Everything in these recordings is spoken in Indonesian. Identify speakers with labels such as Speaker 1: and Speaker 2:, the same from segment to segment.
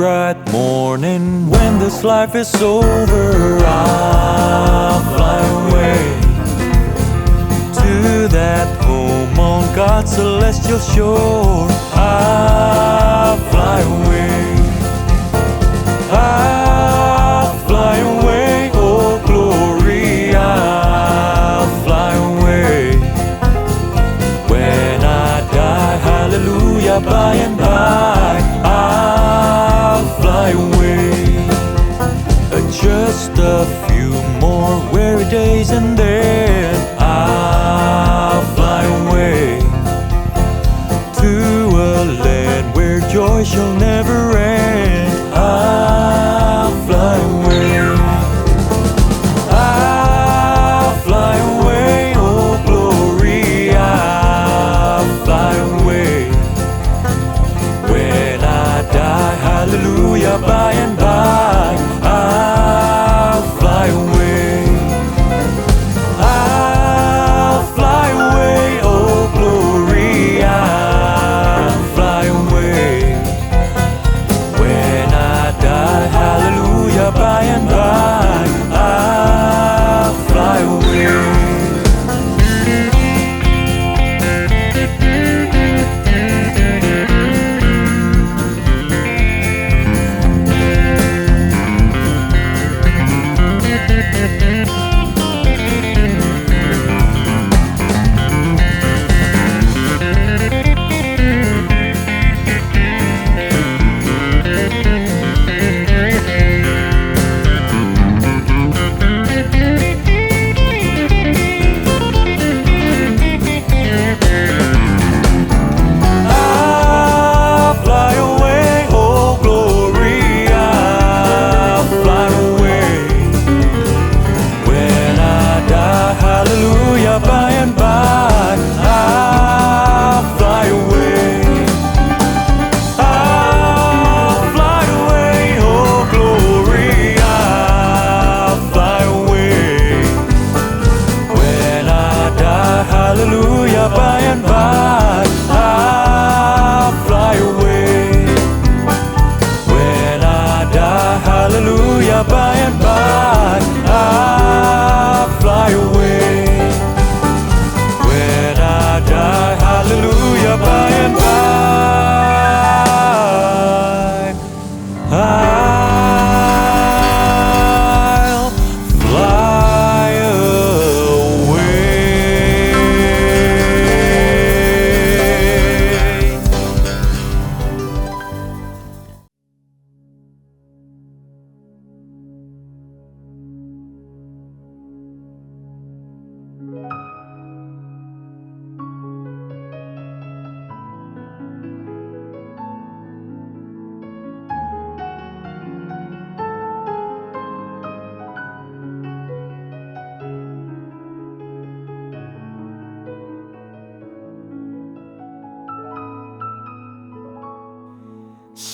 Speaker 1: Bright morning, when this life is over, I'll fly away to that home on God's celestial shore. I'll fly away, I'll fly away, oh glory, I'll fly away. When I die, hallelujah, by and by, I'll fly away. Just a few more weary days and then I'll fly away to a land where joy shall never end. I'll fly away, I'll fly away, oh glory, I'll fly away. When I die, hallelujah, by and by, I'll fly away, I'll fly away, oh glory, I'll fly away. When I die, hallelujah, by and by, I'll fly away. By and by, I'll fly away, I'll fly away, oh glory, I'll fly away. When I die, hallelujah, by and by, I'll fly away. When I die, hallelujah, by and by, I'll fly away. Hallelujah, by and by, I'll fly away.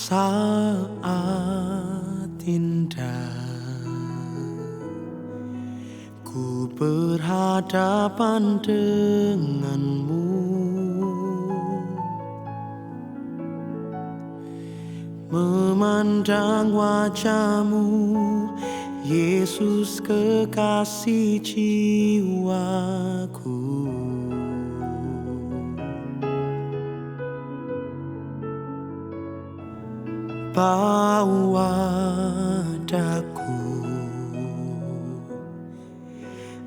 Speaker 2: Saat indah ku berhadapan denganmu, memandang wajahmu, Yesus kekasih jiwaku. Bau wajahku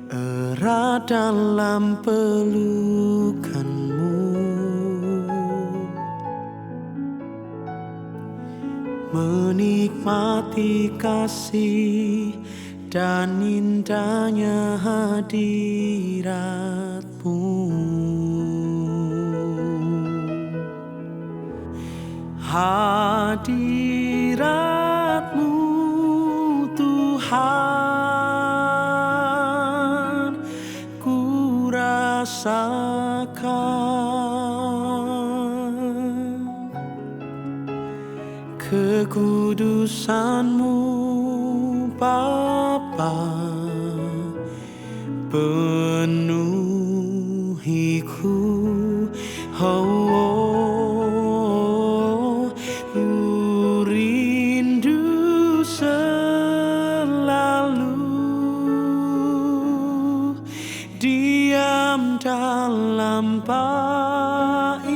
Speaker 2: erat dalam pelukanmu, menikmati kasih dan indahnya hadiratmu. Hadiratmu Tuhan ku rasakan, kekudusan-Mu Bapa, penuhiku, ku rindu selalu diam dalam bait-Mu,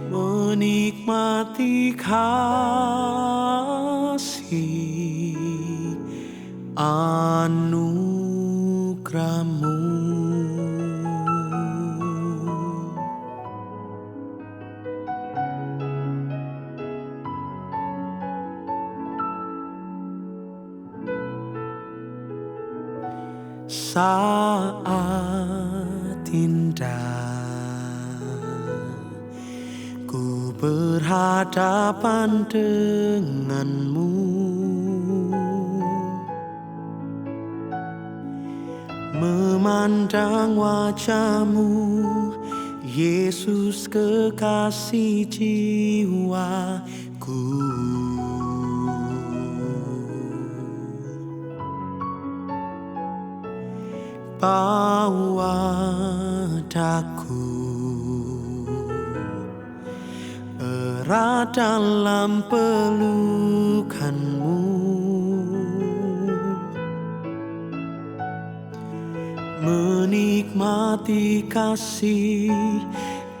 Speaker 2: menikmati kasih anugerah-Mu. Saat indah ku berhadapan dengan-Mu, memandang wajah-Mu, Yesus kekasih jiwaku. Bawa daku erat dalam pelukan-Mu, menikmati kasih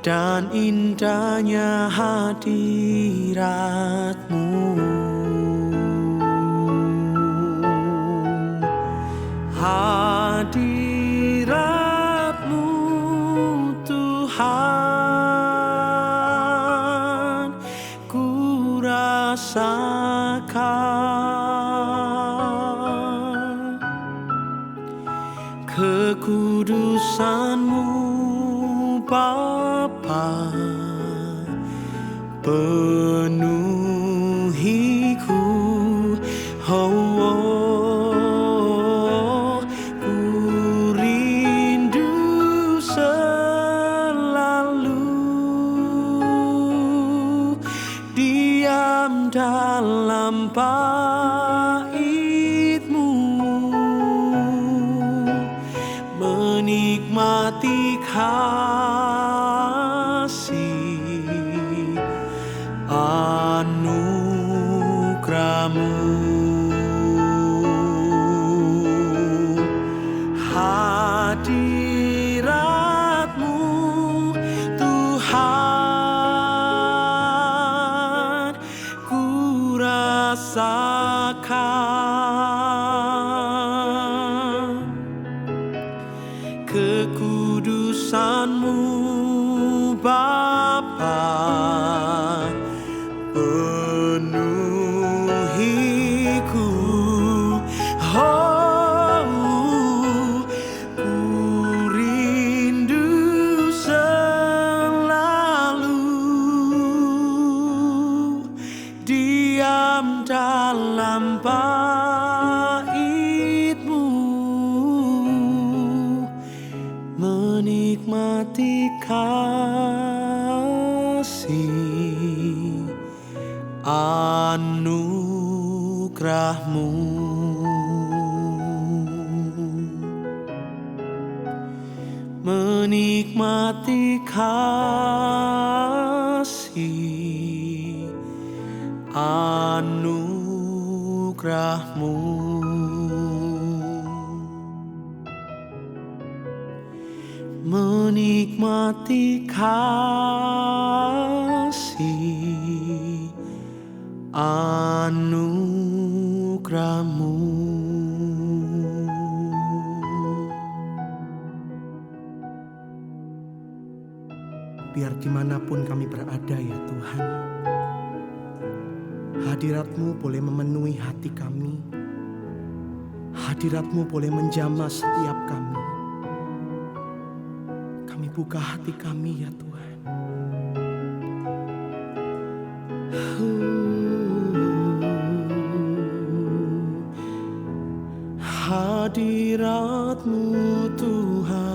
Speaker 2: dan indahnya hadirat-Mu. Hadirat-Mu Tuhan ku rasakan, kekudusan-Mu Bapa, penuhiku, ku rindu selalu diam dalam bait-Mu, menikmati kasih anugerah-Mu. Hadirat-Mu Tuhan ku rasakan, kekudusan-Mu Bapa, penuhiku, ku rindu selalu diam dalam bait-Mu, menikmati kasih anugerah-Mu. Menikmati kasih anugerah-Mu. Menikmati kasih anugerah-Mu.
Speaker 3: Biar dimanapun kami berada ya Tuhan, hadirat-Mu boleh memenuhi hati kami, hadirat-Mu boleh menjamah setiap kami. Kami buka hati kami ya Tuhan.
Speaker 2: Hadirat-Mu Tuhan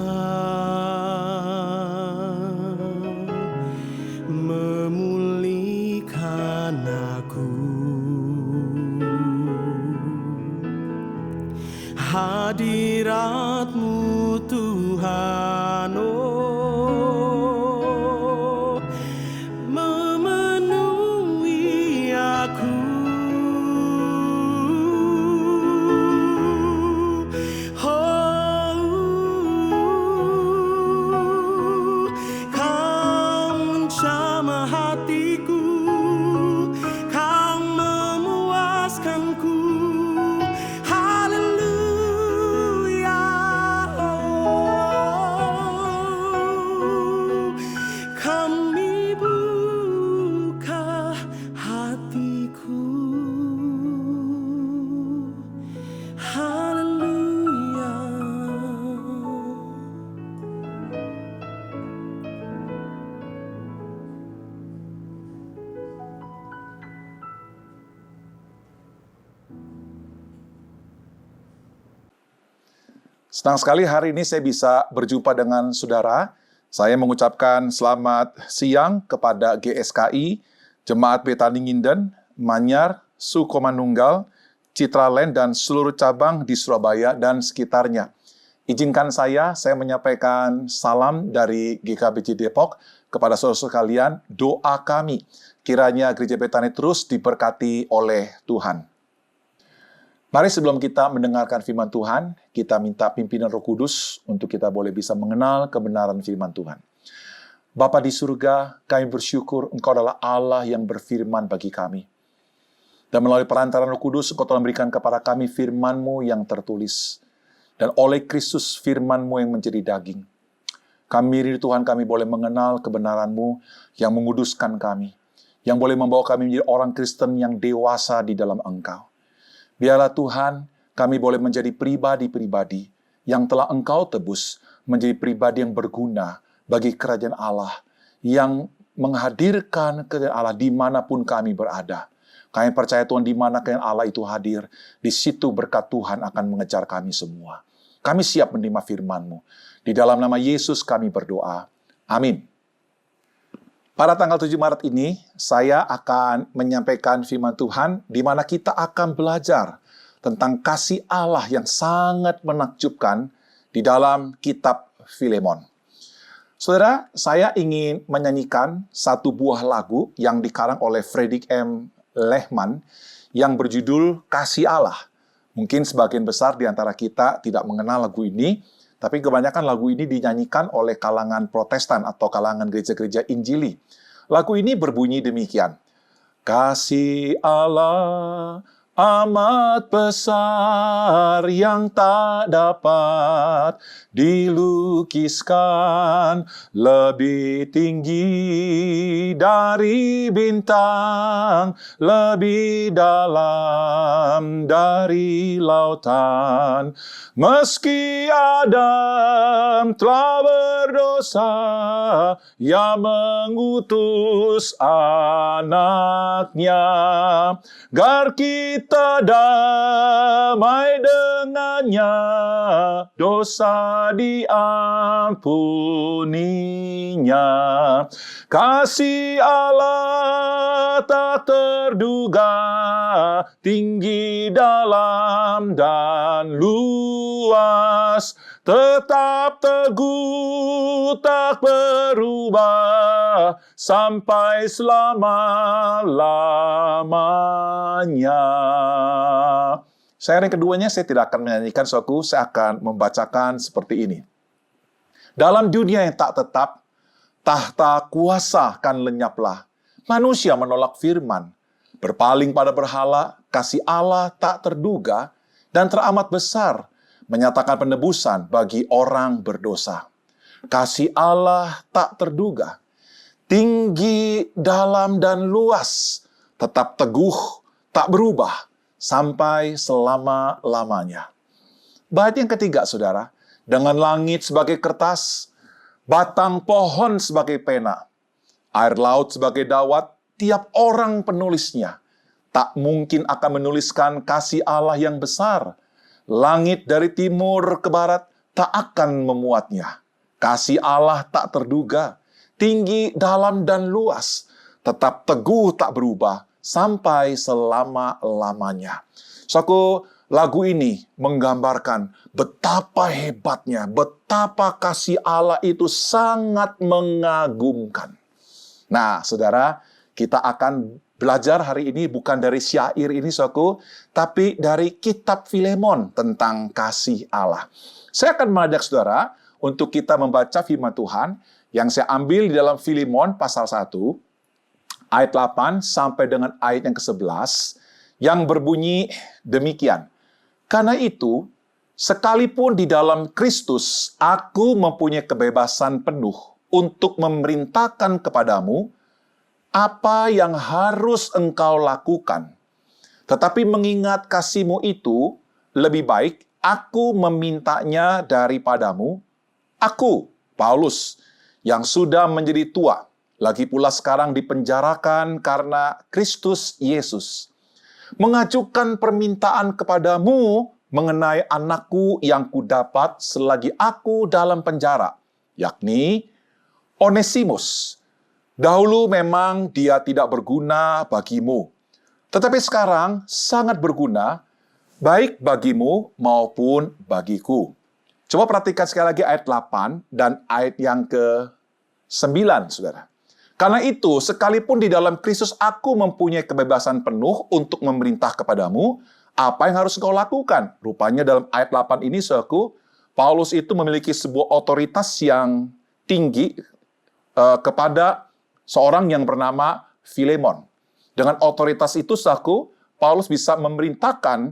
Speaker 2: hadirat-Mu Tuhan, oh, memenuhi aku. Oh, Kau menjamah hatiku, Kau memuaskanku. Haleluya, oh, kami buka hatiku. Haleluya.
Speaker 4: Senang sekali hari ini saya bisa berjumpa dengan saudara. Saya mengucapkan selamat siang kepada GSKI, Jemaat Betani Nginden, Manyar, Sukomanunggal, Citraland, dan seluruh cabang di Surabaya dan sekitarnya. Izinkan saya menyampaikan salam dari GKBJ Depok kepada saudara sekalian. Doa kami, kiranya Gereja Betani terus diberkati oleh Tuhan. Mari sebelum kita mendengarkan firman Tuhan, kita minta pimpinan Roh Kudus untuk kita boleh bisa mengenal kebenaran firman Tuhan. Bapa di surga, kami bersyukur Engkau adalah Allah yang berfirman bagi kami. Dan melalui perantaran Roh Kudus, Engkau telah memberikan kepada kami firman-Mu yang tertulis. Dan oleh Kristus firman-Mu yang menjadi daging. Kami rindu Tuhan, kami boleh mengenal kebenaran-Mu yang menguduskan kami. Yang boleh membawa kami menjadi orang Kristen yang dewasa di dalam Engkau. Biarlah Tuhan, kami boleh menjadi pribadi-pribadi yang telah Engkau tebus, menjadi pribadi yang berguna bagi kerajaan Allah, yang menghadirkan kerajaan Allah dimanapun kami berada. Kami percaya Tuhan, di mana kerajaan Allah itu hadir, di situ berkat Tuhan akan mengejar kami semua. Kami siap menerima firman-Mu. Di dalam nama Yesus kami berdoa. Amin. Pada tanggal 7 Maret ini, saya akan menyampaikan firman Tuhan, di mana kita akan belajar tentang kasih Allah yang sangat menakjubkan di dalam kitab Filemon. Saudara, saya ingin menyanyikan satu buah lagu yang dikarang oleh Fredrik M. Lehman yang berjudul Kasih Allah. Mungkin sebagian besar di antara kita tidak mengenal lagu ini, tapi kebanyakan lagu ini dinyanyikan oleh kalangan Protestan atau kalangan gereja-gereja Injili. Lagu ini berbunyi demikian. Kasih Allah amat besar yang tak dapat dilukiskan, lebih tinggi dari bintang, lebih dalam dari lautan. Meski Adam telah berdosa, Ia mengutus anaknya, agar kita damai dengannya, dosa diampuninya. Kasih Allah tak terduga, tinggi, dalam, dan luas, tetap teguh, tak berubah, sampai selama-lamanya. Syair yang keduanya saya tidak akan menyanyikan, saudaraku, saya akan membacakan seperti ini. Dalam dunia yang tak tetap, tahta kuasa kan lenyaplah. Manusia menolak firman, berpaling pada berhala, kasih Allah tak terduga, dan teramat besar, menyatakan penebusan bagi orang berdosa. Kasih Allah tak terduga, tinggi, dalam, dan luas, tetap teguh, tak berubah, sampai selama-lamanya. Bait yang ketiga, saudara, dengan langit sebagai kertas, batang pohon sebagai pena, air laut sebagai dawat, tiap orang penulisnya tak mungkin akan menuliskan kasih Allah yang besar. Langit dari timur ke barat tak akan memuatnya. Kasih Allah tak terduga, tinggi, dalam, dan luas, tetap teguh tak berubah, sampai selama-lamanya. Saudaraku, lagu ini menggambarkan betapa hebatnya, betapa kasih Allah itu sangat mengagumkan. Nah, saudara, kita akan belajar hari ini bukan dari syair ini, saudaraku, tapi dari kitab Filemon tentang kasih Allah. Saya akan mengajak saudara untuk kita membaca firman Tuhan yang saya ambil di dalam Filemon pasal 1, ayat 8 sampai dengan ayat yang ke-11, yang berbunyi demikian. Karena itu, sekalipun di dalam Kristus, aku mempunyai kebebasan penuh untuk memerintahkan kepadamu apa yang harus engkau lakukan. Tetapi mengingat kasih-Mu itu, lebih baik aku memintanya daripadamu, aku, Paulus, yang sudah menjadi tua, lagi pula sekarang dipenjarakan karena Kristus Yesus, mengajukan permintaan kepadamu mengenai anakku yang kudapat selagi aku dalam penjara, yakni Onesimus. Dahulu memang dia tidak berguna bagimu, tetapi sekarang sangat berguna, baik bagimu maupun bagiku. Coba perhatikan sekali lagi ayat 8 dan ayat yang ke-9, saudara. Karena itu, sekalipun di dalam Kristus aku mempunyai kebebasan penuh untuk memerintah kepadamu, apa yang harus engkau lakukan? Rupanya dalam ayat 8 ini, saudaraku, Paulus itu memiliki sebuah otoritas yang tinggi kepada seorang yang bernama Filemon. Dengan otoritas itu, saudaraku, Paulus bisa memerintahkan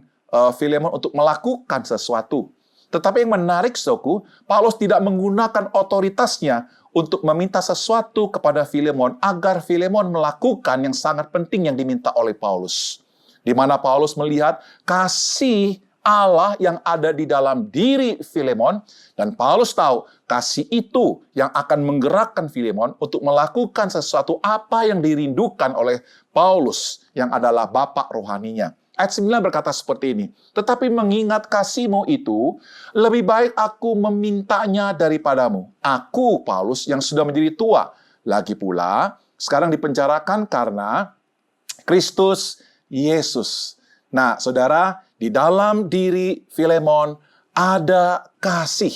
Speaker 4: Filemon untuk melakukan sesuatu. Tetapi yang menarik, saudaraku, Paulus tidak menggunakan otoritasnya untuk meminta sesuatu kepada Filemon agar Filemon melakukan yang sangat penting yang diminta oleh Paulus. Di mana Paulus melihat kasih Allah yang ada di dalam diri Filemon, dan Paulus tahu kasih itu yang akan menggerakkan Filemon untuk melakukan sesuatu apa yang dirindukan oleh Paulus yang adalah bapak rohaninya. Ayat 9 berkata seperti ini, tetapi mengingat kasih-Mu itu, lebih baik aku memintanya daripadamu. Aku, Paulus, yang sudah menjadi tua. Lagi pula, sekarang dipenjarakan karena Kristus Yesus. Nah, saudara, di dalam diri Filemon ada kasih.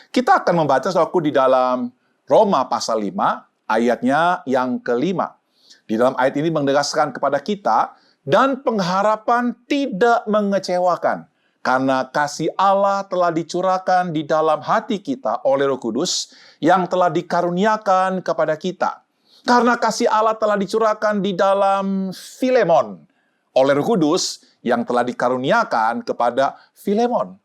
Speaker 4: Kita akan membaca, saudaraku, di dalam Roma pasal 5, ayatnya yang ke-5. Di dalam ayat ini menegaskan kepada kita, dan pengharapan tidak mengecewakan, karena kasih Allah telah dicurahkan di dalam hati kita oleh Roh Kudus yang telah dikaruniakan kepada kita. Karena kasih Allah telah dicurahkan di dalam Filemon oleh Roh Kudus yang telah dikaruniakan kepada Filemon.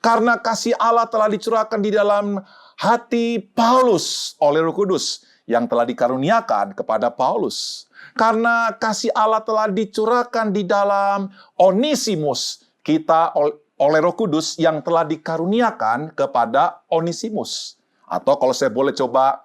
Speaker 4: Karena kasih Allah telah dicurahkan di dalam hati Paulus oleh Roh Kudus yang telah dikaruniakan kepada Paulus. Karena kasih Allah telah dicurahkan di dalam Onesimus kita oleh Roh Kudus yang telah dikaruniakan kepada Onesimus. Atau kalau saya boleh coba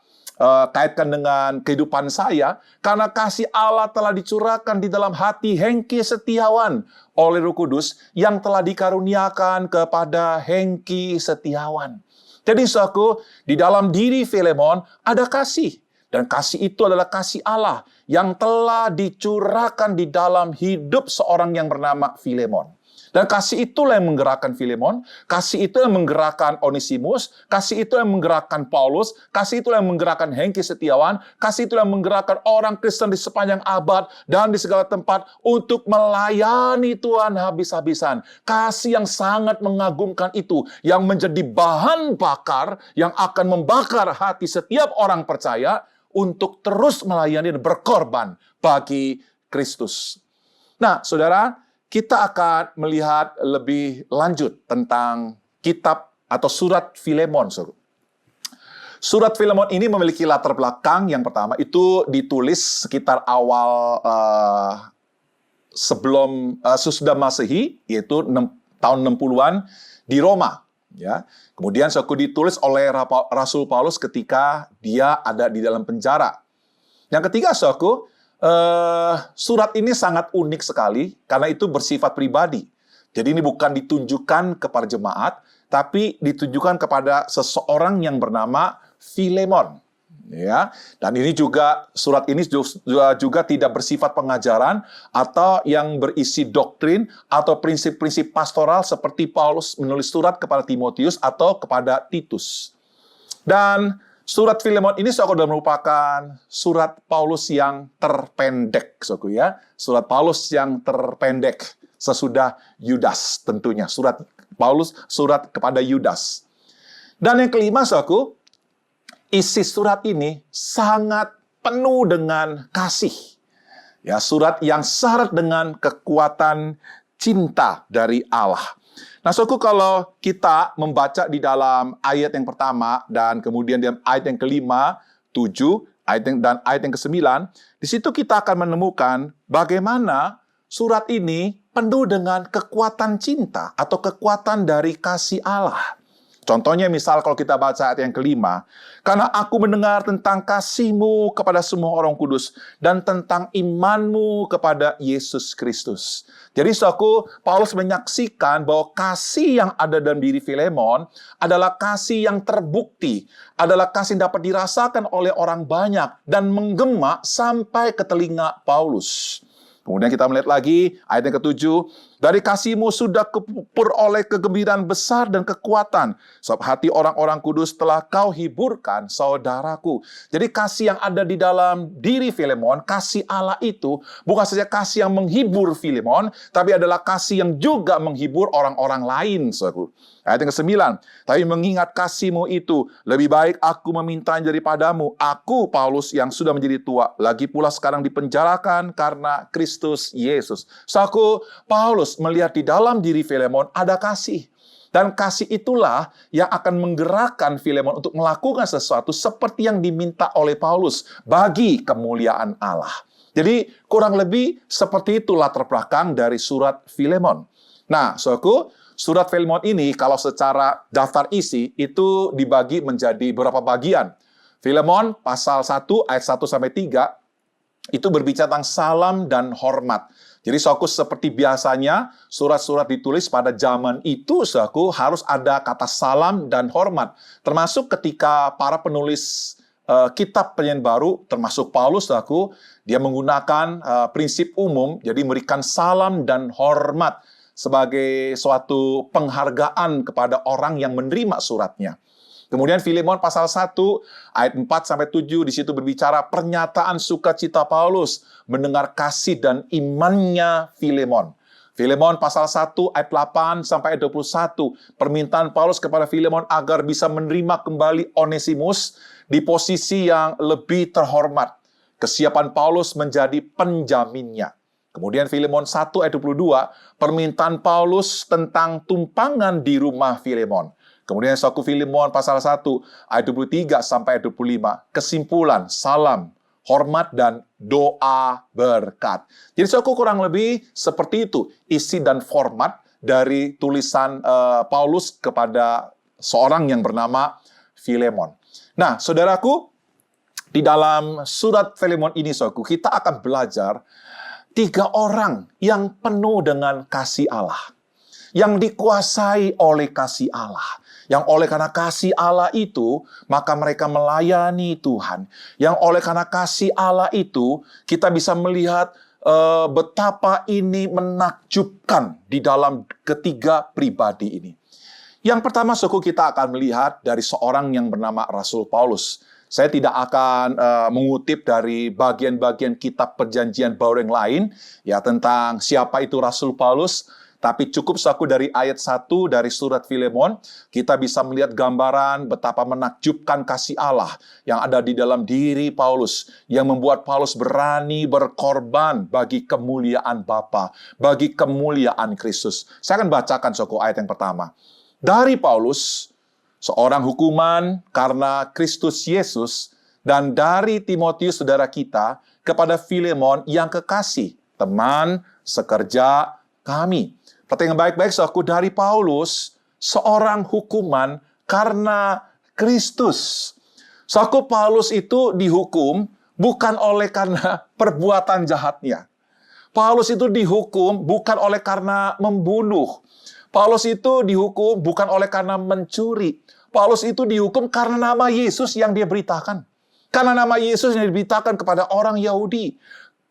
Speaker 4: kaitkan dengan kehidupan saya, karena kasih Allah telah dicurahkan di dalam hati Hengki Setiawan oleh Roh Kudus yang telah dikaruniakan kepada Hengki Setiawan. Jadi, saudaraku, di dalam diri Filemon ada kasih. Dan kasih itu adalah kasih Allah yang telah dicurahkan di dalam hidup seorang yang bernama Filemon. Dan kasih itulah yang menggerakkan Filemon, kasih itu yang menggerakkan Onesimus, kasih itu yang menggerakkan Paulus, kasih itu yang menggerakkan Hengki Setiawan, kasih itu yang menggerakkan orang Kristen di sepanjang abad dan di segala tempat untuk melayani Tuhan habis-habisan. Kasih yang sangat mengagumkan itu, yang menjadi bahan bakar yang akan membakar hati setiap orang percaya untuk terus melayani dan berkorban bagi Kristus. Nah, saudara, kita akan melihat lebih lanjut tentang kitab atau surat Filemon. Surat Filemon ini memiliki latar belakang yang pertama, itu ditulis sekitar awal sebelum sesudah Masehi, yaitu tahun 60-an di Roma. Ya. Kemudian ditulis oleh Rasul Paulus ketika dia ada di dalam penjara. Yang ketiga, surat ini sangat unik sekali karena itu bersifat pribadi. Jadi ini bukan ditunjukkan kepada jemaat, tapi ditunjukkan kepada seseorang yang bernama Filemon. Ya, dan ini juga surat ini juga tidak bersifat pengajaran atau yang berisi doktrin atau prinsip-prinsip pastoral seperti Paulus menulis surat kepada Timotius atau kepada Titus. Dan surat Filemon ini saudara merupakan surat Paulus yang terpendek, saudara ya. Surat Paulus yang terpendek sesudah Yudas tentunya. Surat Paulus, surat kepada Yudas. Dan yang kelima, saudara, isi surat ini sangat penuh dengan kasih. Ya, surat yang syarat dengan kekuatan cinta dari Allah. Nah, saudaraku, kalau kita membaca di dalam ayat yang pertama dan kemudian di ayat yang kelima, 7, dan ayat yang ke-9, di situ kita akan menemukan bagaimana surat ini penuh dengan kekuatan cinta atau kekuatan dari kasih Allah. Contohnya misal kalau kita baca ayat yang kelima, karena aku mendengar tentang kasih-Mu kepada semua orang kudus dan tentang iman-Mu kepada Yesus Kristus. Jadi saudaraku, Paulus menyaksikan bahwa kasih yang ada dalam diri Filemon adalah kasih yang terbukti, adalah kasih yang dapat dirasakan oleh orang banyak dan menggema sampai ke telinga Paulus. Kemudian kita melihat lagi ayat yang ke-7, dari kasih-Mu sudah peroleh kegembiraan besar dan kekuatan, sebab hati orang-orang kudus telah Kau hiburkan, saudaraku. Jadi kasih yang ada di dalam diri Filemon, kasih Allah itu bukan saja kasih yang menghibur Filemon, tapi adalah kasih yang juga menghibur orang-orang lain, saudaraku. Ayat yang ke-9, tapi mengingat kasih-Mu itu, lebih baik aku memintanya daripadamu, aku Paulus yang sudah menjadi tua, lagi pula sekarang dipenjarakan karena Kristus Yesus. Saudaraku, Paulus melihat di dalam diri Filemon ada kasih. Dan kasih itulah yang akan menggerakkan Filemon untuk melakukan sesuatu seperti yang diminta oleh Paulus bagi kemuliaan Allah. Jadi kurang lebih seperti itu latar belakang dari surat Filemon. Nah, saudaraku, surat Filemon ini kalau secara daftar isi itu dibagi menjadi beberapa bagian. Filemon pasal 1 ayat 1 sampai 3 itu berbicara tentang salam dan hormat. Jadi saudaraku, seperti biasanya surat-surat ditulis pada zaman itu, saudaraku, harus ada kata salam dan hormat. Termasuk ketika para penulis kitab Perjanjian Baru, termasuk Paulus, saudaraku, dia menggunakan prinsip umum, jadi memberikan salam dan hormat sebagai suatu penghargaan kepada orang yang menerima suratnya. Kemudian Filemon pasal 1 ayat 4-7 di situ berbicara pernyataan sukacita Paulus mendengar kasih dan imannya Filemon. Filemon pasal 1 ayat 8-21 permintaan Paulus kepada Filemon agar bisa menerima kembali Onesimus di posisi yang lebih terhormat. Kesiapan Paulus menjadi penjaminnya. Kemudian Filemon 1 ayat 22 permintaan Paulus tentang tumpangan di rumah Filemon. Kemudian saudaraku, Filemon pasal 1 ayat 23 sampai ayat 25. Kesimpulan, salam, hormat, dan doa berkat. Jadi saudaraku, kurang lebih seperti itu isi dan format dari tulisan Paulus kepada seorang yang bernama Filemon. Nah, saudaraku, di dalam surat Filemon ini, saudaraku, kita akan belajar 3 orang yang penuh dengan kasih Allah, yang dikuasai oleh kasih Allah. Yang oleh karena kasih Allah itu, maka mereka melayani Tuhan. Yang oleh karena kasih Allah itu, kita bisa melihat betapa ini menakjubkan di dalam ketiga pribadi ini. Yang pertama, suku kita akan melihat dari seorang yang bernama Rasul Paulus. Saya tidak akan mengutip dari bagian-bagian kitab Perjanjian Baru yang lain, ya, tentang siapa itu Rasul Paulus. Tapi cukup saku dari ayat 1 dari surat Filemon, kita bisa melihat gambaran betapa menakjubkan kasih Allah yang ada di dalam diri Paulus, yang membuat Paulus berani berkorban bagi kemuliaan Bapa, bagi kemuliaan Kristus. Saya akan bacakan saku ayat yang pertama. Dari Paulus, seorang hukuman karena Kristus Yesus, dan dari Timotius saudara kita, kepada Filemon yang kekasih, teman sekerja kami. Perhatikan baik-baik, saudaraku, dari Paulus, seorang hukuman karena Kristus. Saudaraku, Paulus itu dihukum bukan oleh karena perbuatan jahatnya. Paulus itu dihukum bukan oleh karena membunuh. Paulus itu dihukum bukan oleh karena mencuri. Paulus itu dihukum karena nama Yesus yang dia beritakan. Karena nama Yesus yang diberitakan kepada orang Yahudi.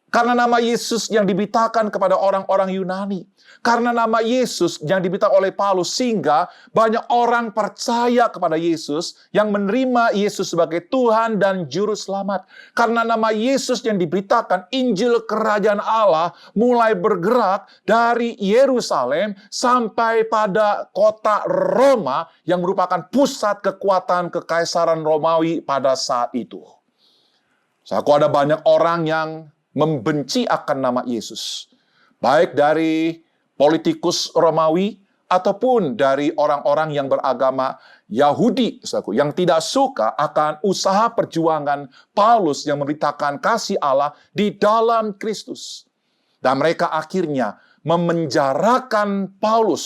Speaker 4: Karena nama Yesus yang diberitakan kepada orang-orang Yunani. Karena nama Yesus yang diberitakan oleh Paulus, sehingga banyak orang percaya kepada Yesus, yang menerima Yesus sebagai Tuhan dan Juru Selamat. Karena nama Yesus yang diberitakan, Injil Kerajaan Allah mulai bergerak dari Yerusalem sampai pada kota Roma, yang merupakan pusat kekuatan Kekaisaran Romawi pada saat itu. Saudaraku, ada banyak orang yang membenci akan nama Yesus, baik dari politikus Romawi ataupun dari orang-orang yang beragama Yahudi, saudaraku, yang tidak suka akan usaha perjuangan Paulus yang memberitakan kasih Allah di dalam Kristus. Dan mereka akhirnya memenjarakan Paulus.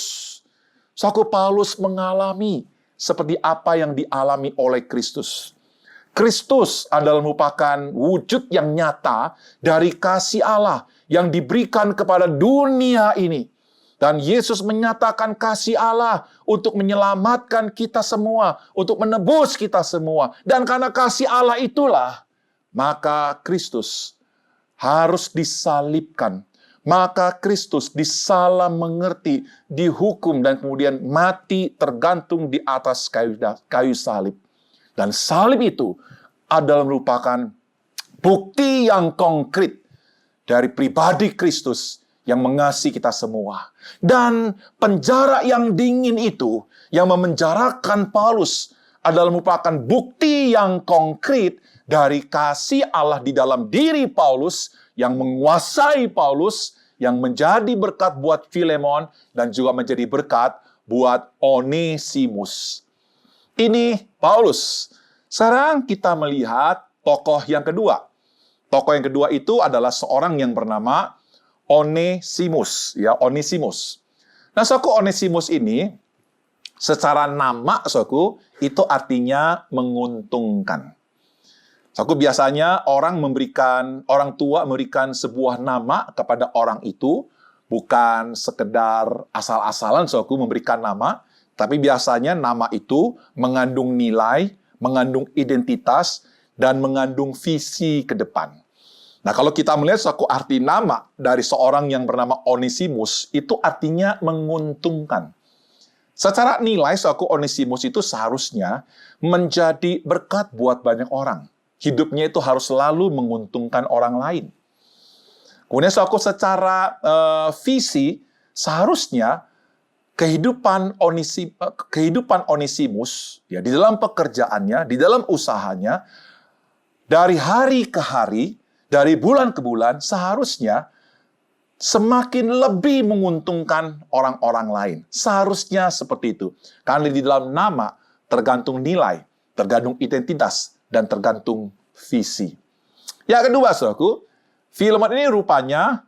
Speaker 4: Saudaraku, Paulus mengalami seperti apa yang dialami oleh Kristus. Kristus adalah merupakan wujud yang nyata dari kasih Allah yang diberikan kepada dunia ini. Dan Yesus menyatakan kasih Allah untuk menyelamatkan kita semua, untuk menebus kita semua. Dan karena kasih Allah itulah, maka Kristus harus disalibkan. Maka Kristus disalah mengerti, dihukum, dan kemudian mati tergantung di atas kayu salib. Dan salib itu adalah merupakan bukti yang konkret dari pribadi Kristus yang mengasihi kita semua. Dan penjara yang dingin itu, yang memenjarakan Paulus, adalah merupakan bukti yang konkret dari kasih Allah di dalam diri Paulus, yang menguasai Paulus, yang menjadi berkat buat Filemon, dan juga menjadi berkat buat Onesimus. Ini Paulus. Sekarang kita melihat tokoh yang kedua. Tokoh yang kedua itu adalah seorang yang bernama Onesimus, ya, Onesimus. Nah, saudaraku, Onesimus ini secara nama, saudaraku, itu artinya menguntungkan. Saudaraku, biasanya orang tua memberikan sebuah nama kepada orang itu, bukan sekedar asal-asalan, saudaraku, memberikan nama, tapi biasanya nama itu mengandung nilai, mengandung identitas, dan mengandung visi ke depan. Nah, kalau kita melihat suatu arti nama dari seorang yang bernama Onesimus, itu artinya menguntungkan. Secara nilai, suatu Onesimus itu seharusnya menjadi berkat buat banyak orang. Hidupnya itu harus selalu menguntungkan orang lain. Kemudian suatu secara visi, seharusnya kehidupan Onesimus, ya, di dalam pekerjaannya, di dalam usahanya, dari hari ke hari, dari bulan ke bulan, seharusnya semakin lebih menguntungkan orang-orang lain. Seharusnya seperti itu. Karena di dalam nama tergantung nilai, tergantung identitas, dan tergantung visi. Yang kedua, saudaraku, Filemon ini rupanya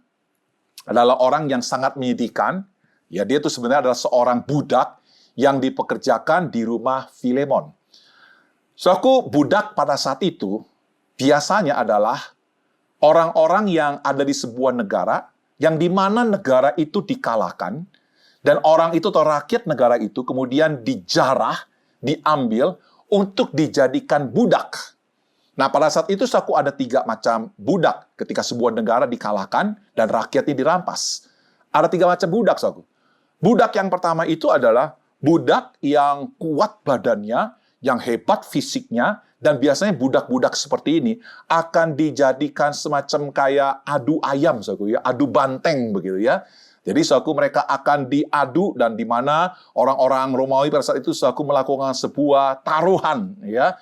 Speaker 4: adalah orang yang sangat menyedihkan. Ya, dia itu sebenarnya adalah seorang budak yang dipekerjakan di rumah Filemon. Saudaraku, budak pada saat itu biasanya adalah orang-orang yang ada di sebuah negara, yang di mana negara itu dikalahkan, dan orang itu atau rakyat negara itu kemudian dijarah, diambil untuk dijadikan budak. Nah, pada saat itu saudaraku, ada 3 macam budak ketika sebuah negara dikalahkan dan rakyatnya dirampas. Ada 3 macam budak, saudaraku. Budak yang pertama itu adalah budak yang kuat badannya, yang hebat fisiknya, dan biasanya budak-budak seperti ini akan dijadikan semacam kayak adu ayam, saudaraku, ya, adu banteng begitu ya. Jadi saudaraku, mereka akan diadu, dan di mana orang-orang Romawi pada saat itu saudaraku melakukan sebuah taruhan, ya,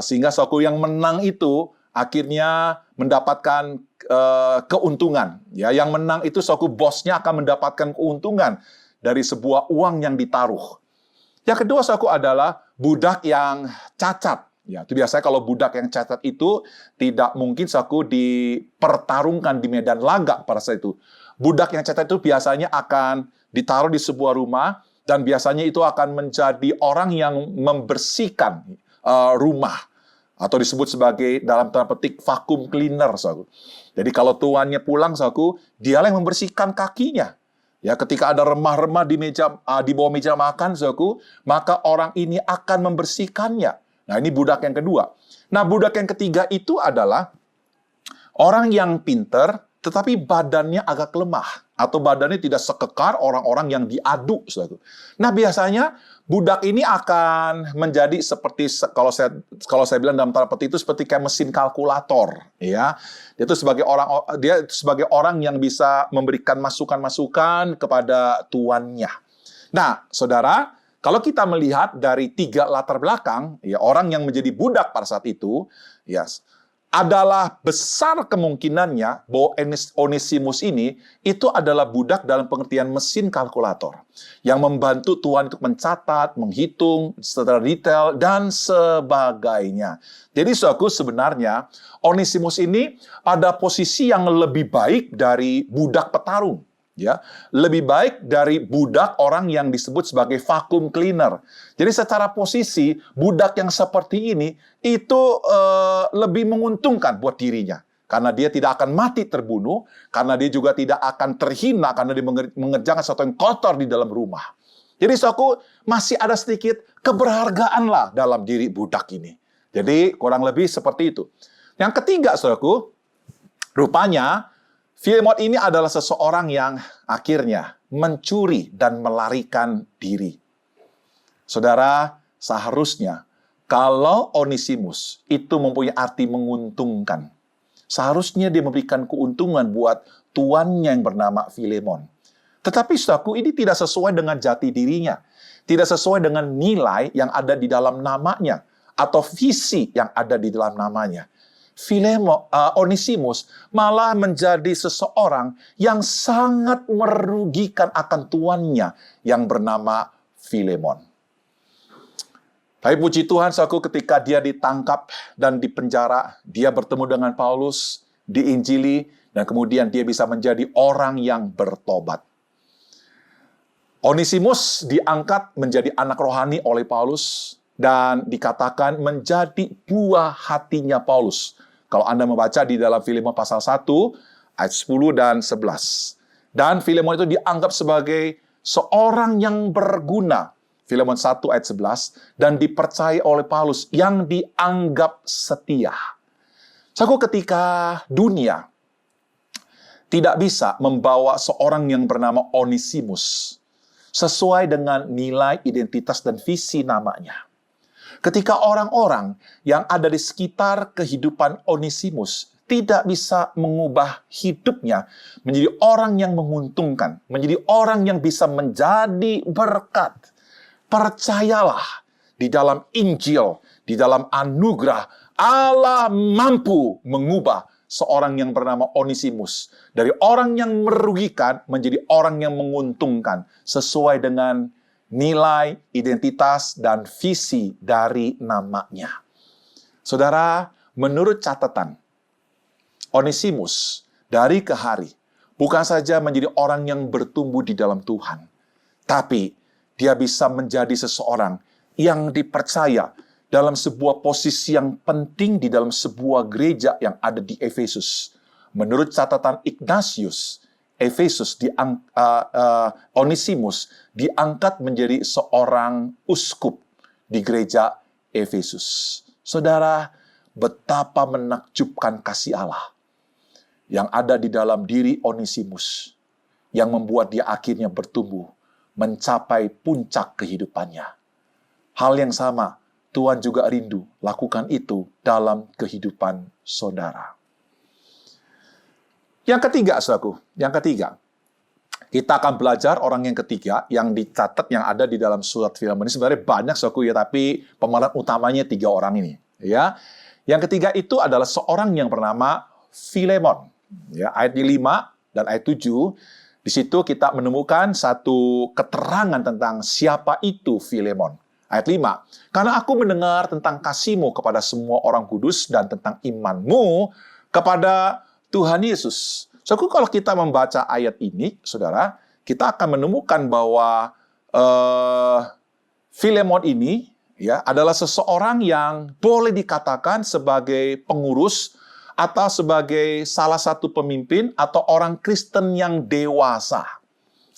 Speaker 4: sehingga saudaraku yang menang itu akhirnya mendapatkan keuntungan. Ya, yang menang itu saudaraku, bosnya akan mendapatkan keuntungan dari sebuah uang yang ditaruh. Yang kedua, saudaraku, adalah budak yang cacat. Ya, itu biasanya kalau budak yang cacat itu tidak mungkin saudaraku dipertarungkan di medan laga pada saat itu. Budak yang cacat itu biasanya akan ditaruh di sebuah rumah, dan biasanya itu akan menjadi orang yang membersihkan rumah, atau disebut sebagai dalam tanda petik vacuum cleaner, saudaraku. Jadi kalau tuannya pulang, saudaraku, dialah yang membersihkan kakinya. Ya, ketika ada remah-remah di bawah meja makan, saudaraku, maka orang ini akan membersihkannya. Nah, ini budak yang kedua. Nah, budak yang ketiga itu adalah orang yang pinter, tetapi badannya agak lemah. Atau badannya tidak sekekar orang-orang yang diadu. Saudara. Nah, biasanya budak ini akan menjadi seperti, kalau saya bilang dalam tanda petik itu seperti kayak mesin kalkulator. Ya. Dia sebagai orang yang bisa memberikan masukan-masukan kepada tuannya. Nah, saudara, kalau kita melihat dari 3 latar belakang, ya, orang yang menjadi budak pada saat itu, ya, adalah besar kemungkinannya bahwa Onesimus ini itu adalah budak dalam pengertian mesin kalkulator yang membantu Tuhan untuk mencatat, menghitung secara detail dan sebagainya. Jadi saudaraku, sebenarnya Onesimus ini pada posisi yang lebih baik dari budak petarung. Ya, lebih baik dari budak orang yang disebut sebagai vacuum cleaner. Jadi secara posisi, budak yang seperti ini itu lebih menguntungkan buat dirinya. Karena dia tidak akan mati terbunuh, karena dia juga tidak akan terhina, karena dia mengerjakan sesuatu yang kotor di dalam rumah. Jadi saudaraku, masih ada sedikit keberhargaan lah dalam diri budak ini. Jadi kurang lebih seperti itu. Yang ketiga, saudaraku, rupanya Filemon ini adalah seseorang yang akhirnya mencuri dan melarikan diri. Saudara, seharusnya kalau Onesimus itu mempunyai arti menguntungkan, seharusnya dia memberikan keuntungan buat tuannya yang bernama Filemon. Tetapi saudaraku, ini tidak sesuai dengan jati dirinya. Tidak sesuai dengan nilai yang ada di dalam namanya atau visi yang ada di dalam namanya. Onesimus malah menjadi seseorang yang sangat merugikan akan tuannya yang bernama Filemon. Tapi puji Tuhan, saudaraku, ketika dia ditangkap dan dipenjara, dia bertemu dengan Paulus, diinjili, dan kemudian dia bisa menjadi orang yang bertobat. Onesimus diangkat menjadi anak rohani oleh Paulus dan dikatakan menjadi buah hatinya Paulus. Kalau Anda membaca di dalam Filemon pasal 1, ayat 10 dan 11. Dan Filemon itu dianggap sebagai seorang yang berguna. Filemon 1 ayat 11. Dan dipercaya oleh Paulus yang dianggap setia. Saudaraku, ketika dunia tidak bisa membawa seorang yang bernama Onesimus sesuai dengan nilai, identitas, dan visi namanya. Ketika orang-orang yang ada di sekitar kehidupan Onesimus tidak bisa mengubah hidupnya menjadi orang yang menguntungkan, menjadi orang yang bisa menjadi berkat. Percayalah, di dalam Injil, di dalam anugerah, Allah mampu mengubah seorang yang bernama Onesimus dari orang yang merugikan menjadi orang yang menguntungkan sesuai dengan nilai, identitas, dan visi dari namanya. Saudara, menurut catatan, Onesimus dari ke hari bukan saja menjadi orang yang bertumbuh di dalam Tuhan, tapi dia bisa menjadi seseorang yang dipercaya dalam sebuah posisi yang penting di dalam sebuah gereja yang ada di Efesus. Menurut catatan Ignatius, Onesimus diangkat menjadi seorang uskup di gereja Efesus. Saudara, betapa menakjubkan kasih Allah yang ada di dalam diri Onesimus, yang membuat dia akhirnya bertumbuh, mencapai puncak kehidupannya. Hal yang sama, Tuhan juga rindu lakukan itu dalam kehidupan saudara. Yang ketiga, saudaraku, kita akan belajar orang yang ketiga yang dicatat yang ada di dalam surat Filemon ini. Sebenarnya banyak, saudaraku, ya, tapi pemeran utamanya 3 orang ini. Ya, yang ketiga itu adalah seorang yang bernama Filemon. Ya, ayat 5 dan ayat 7, di situ kita menemukan satu keterangan tentang siapa itu Filemon. Ayat 5, karena aku mendengar tentang kasihmu kepada semua orang kudus dan tentang imanmu kepada Tuhan Yesus. So, kalau kita membaca ayat ini, saudara, kita akan menemukan bahwa Filemon ini ya adalah seseorang yang boleh dikatakan sebagai pengurus atau sebagai salah satu pemimpin atau orang Kristen yang dewasa.